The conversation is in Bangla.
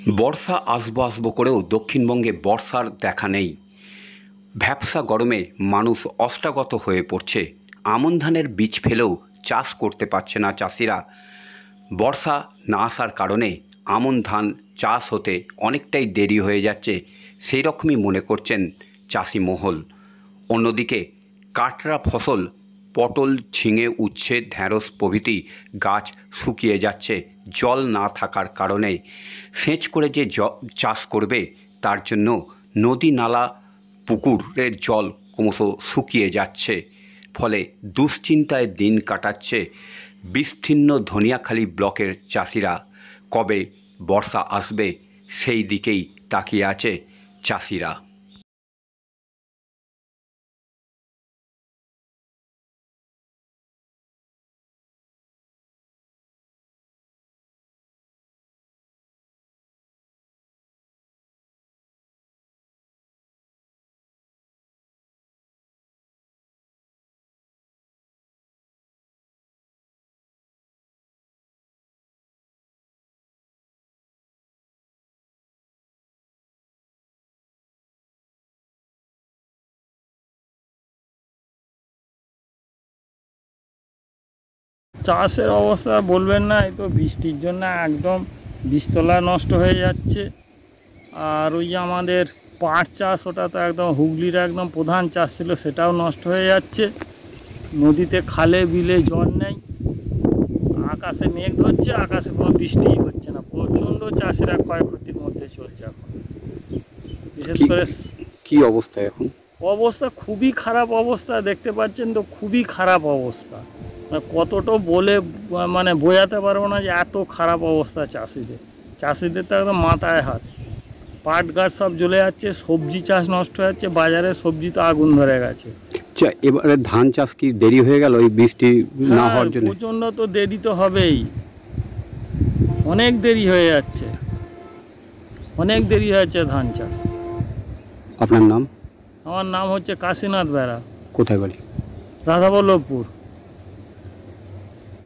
বর্ষা আসবো আসবো করেও দক্ষিণবঙ্গে বর্ষার দেখা নেই। ভ্যাপসা গরমে মানুষ অষ্টাগত হয়ে পড়ছে। আমন ধানের বীজ ফেলেও চাষ করতে পারছে না চাষিরা। বর্ষা না আসার কারণে আমন ধান চাষ হতে অনেকটাই দেরি হয়ে যাচ্ছে, সেই রকমই মনে করছেন চাষি মহল। অন্যদিকে কাটরা ফসল পটল, ঝিঙে, উচ্ছে, ঢ্যাঁড়স প্রভৃতি গাছ শুকিয়ে যাচ্ছে জল না থাকার কারণে। সেচ করে যে চাষ করবে তার জন্য নদী, নালা, পুকুরের জল ক্রমশ শুকিয়ে যাচ্ছে। ফলে দুশ্চিন্তায় দিন কাটাচ্ছে বিস্তীর্ণ ধনিয়াখালী ব্লকের চাষিরা। কবে বর্ষা আসবে সেই দিকেই তাকিয়ে আছে চাষিরা। চাষের অবস্থা বলবেন না, এই তো বৃষ্টির জন্য একদম বীজতলা নষ্ট হয়ে যাচ্ছে। আর ওই যে আমাদের পাট চাষ, ওটা তো একদম হুগলির একদম প্রধান চাষ ছিল, সেটাও নষ্ট হয়ে যাচ্ছে। নদীতে, খালে, বিলে জল নেই। আকাশে মেঘ ধরছে, আকাশে কোনো বৃষ্টিই হচ্ছে না। প্রচণ্ড চাষিরা ক্ষয়ক্ষতির মধ্যে চলছে এখন। বিশেষ করে কি অবস্থা এখন? অবস্থা খুবই খারাপ অবস্থা, দেখতে পাচ্ছেন তো, খুবই খারাপ অবস্থা। কতটা বলে বোঝাতে পারবো না যে এত খারাপ অবস্থা চাষিদের তো একদম মাথায় হাত। পাট গাছ সব জ্বলে যাচ্ছে, সবজি চাষ নষ্ট হয়ে যাচ্ছে, বাজারে সবজি তো আগুন ধরে গেছে। এবারে ধান চাষ কি দেরি হয়ে গেল এই বৃষ্টি না হওয়ার জন্য? প্রচণ্ড তো দেরি তো হবেই, অনেক দেরি হয়ে যাচ্ছে, অনেক দেরি হয়েছে ধান চাষ। আপনার নাম? আমার নাম হচ্ছে কাশীনাথ বেরা। কোথায় বাড়ি? রাধাবল্লভপুর।